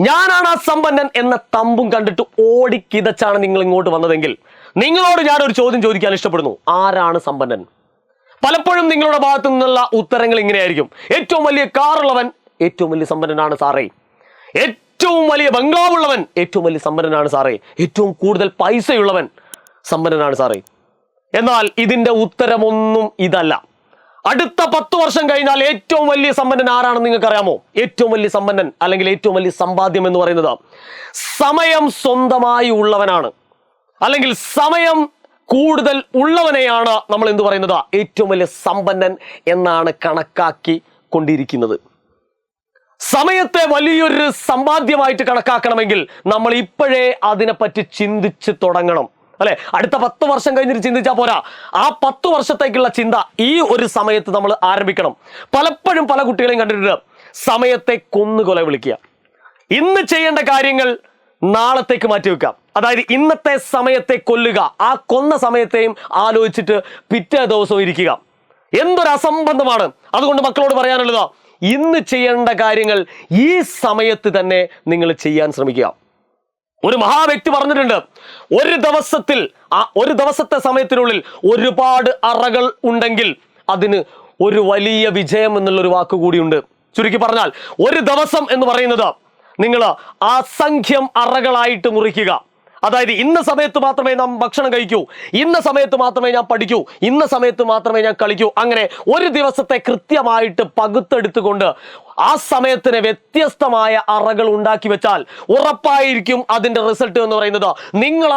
ഞാനാണ് ആ സമ്പന്നൻ എന്ന തമ്പും കണ്ടിട്ട് ഓടിക്കിതച്ചാണ് നിങ്ങൾ ഇങ്ങോട്ട് വന്നതെങ്കിൽ നിങ്ങളോട് ഞാനൊരു ചോദ്യം ചോദിക്കാൻ ഇഷ്ടപ്പെടുന്നു. ആരാണ് സമ്പന്നൻ? പലപ്പോഴും നിങ്ങളുടെ ഭാഗത്തു നിന്നുള്ള ഉത്തരങ്ങൾ ഇങ്ങനെയായിരിക്കും. ഏറ്റവും വലിയ കാറുള്ളവൻ ഏറ്റവും വലിയ സമ്പന്നനാണ് സാറേ. ഏറ്റവും വലിയ ബംഗ്ലാവുള്ളവൻ ഏറ്റവും വലിയ സമ്പന്നനാണ് സാറേ. ഏറ്റവും കൂടുതൽ പൈസയുള്ളവൻ സമ്പന്നനാണ് സാറേ. എന്നാൽ ഇതിന്റെ ഉത്തരമൊന്നും ഇതല്ല. അടുത്ത 10 വർഷം കഴിഞ്ഞാൽ ഏറ്റവും വലിയ സമ്പന്നൻ ആരാണെന്ന് നിങ്ങൾക്ക് അറിയാമോ? ഏറ്റവും വലിയ സമ്പന്നൻ അല്ലെങ്കിൽ ഏറ്റവും വലിയ സമ്പാദ്യം എന്ന് പറയുന്നത് സമയം സ്വന്തമായി ഉള്ളവനാണ്, അല്ലെങ്കിൽ സമയം കൂടുതൽ ഉള്ളവനെയാണ് നമ്മൾ എന്ത് പറയുന്നത്? ഏറ്റവും വലിയ സമ്പന്നൻ എന്നാണ് കണക്കാക്കി കൊണ്ടിരിക്കുന്നത്. സമയത്തെ വലിയൊരു സമ്പാദ്യമായിട്ട് കണക്കാക്കണമെങ്കിൽ നമ്മൾ ഇപ്പോഴേ അതിനെപ്പറ്റി ചിന്തിച്ച് തുടങ്ങണം, അല്ലെ? അടുത്ത 10 വർഷം കഴിഞ്ഞിട്ട് ചിന്തിച്ചാൽ പോരാ. ആ 10 വർഷത്തേക്കുള്ള ചിന്ത ഈ ഒരു സമയത്ത് നമ്മൾ ആരംഭിക്കണം. പലപ്പോഴും പല കുട്ടികളെയും കണ്ടിട്ടുണ്ട് സമയത്തെ കൊന്നുകൊല വിളിക്കുക. ഇന്ന് ചെയ്യേണ്ട കാര്യങ്ങൾ നാളത്തേക്ക് മാറ്റിവെക്കാം. അതായത് ഇന്നത്തെ സമയത്തെ കൊല്ലുക, ആ കൊന്ന സമയത്തെയും ആലോചിച്ചിട്ട് പിറ്റേ ദിവസവും ഇരിക്കുക. എന്തൊരു അസംബന്ധമാണ്. അതുകൊണ്ട് മക്കളോട് പറയാനുള്ളത്, ഇന്ന് ചെയ്യേണ്ട കാര്യങ്ങൾ ഈ സമയത്ത് തന്നെ നിങ്ങൾ ചെയ്യാൻ ശ്രമിക്കുക. ഒരു മഹാവ്യക്തി പറഞ്ഞിട്ടുണ്ട്, ഒരു ദിവസത്തെ സമയത്തിനുള്ളിൽ ഒരുപാട് അറകൾ ഉണ്ടെങ്കിൽ അതിന് ഒരു വലിയ വിജയം എന്നുള്ളൊരു വാക്ക് കൂടിയുണ്ട്. ചുരുക്കി പറഞ്ഞാൽ ഒരു ദിവസം എന്ന് പറയുന്നത് നിങ്ങൾ അസംഖ്യം അറകളായിട്ട് മുറിക്കുക. അതായത് ഇന്ന സമയത്ത് മാത്രമേ നാം ഭക്ഷണം കഴിക്കൂ, ഇന്ന സമയത്ത് മാത്രമേ ഞാൻ പഠിക്കൂ, ഇന്ന സമയത്ത് മാത്രമേ ഞാൻ കളിക്കൂ. അങ്ങനെ ഒരു ദിവസത്തെ കൃത്യമായിട്ട് പകുത്തെടുത്തുകൊണ്ട് ആ സമയത്തിന് വ്യത്യസ്തമായ അറകൾ ഉണ്ടാക്കി വെച്ചാൽ ഉറപ്പായിരിക്കും അതിന്റെ റിസൾട്ട് എന്ന് പറയുന്നത് നിങ്ങൾ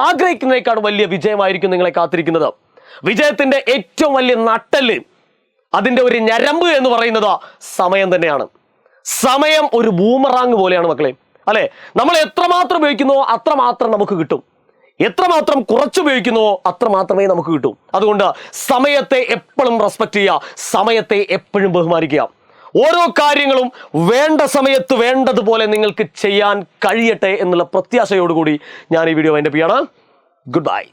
ആഗ്രഹിക്കുന്നതിനേക്കാൾ വലിയ വിജയമായിരിക്കും നിങ്ങളെ കാത്തിരിക്കുന്നത്. വിജയത്തിന്റെ ഏറ്റവും വലിയ നട്ടെല്ല്, അതിന്റെ ഒരു ഞരമ്പ് എന്ന് പറയുന്നത് സമയം തന്നെയാണ്. സമയം ഒരു ബൂമറാങ് പോലെയാണ് മക്കളെ, അല്ലെ? നമ്മൾ എത്രമാത്രം ഉപയോഗിക്കുന്നുവോ അത്രമാത്രം നമുക്ക് കിട്ടും. എത്രമാത്രം കുറച്ചുപയോഗിക്കുന്നുവോ അത്ര മാത്രമേ നമുക്ക് കിട്ടൂ. അതുകൊണ്ട് സമയത്തെ എപ്പോഴും റെസ്പെക്ട് ചെയ്യുക, സമയത്തെ എപ്പോഴും ബഹുമാനിക്കുക. ഓരോ കാര്യങ്ങളും വേണ്ട സമയത്ത് വേണ്ടതുപോലെ നിങ്ങൾക്ക് ചെയ്യാൻ കഴിയട്ടെ എന്നുള്ള പ്രത്യാശയോടുകൂടി ഞാൻ ഈ വീഡിയോ വൈൻഡപ്പ് ചെയ്യാണ്. Good bye.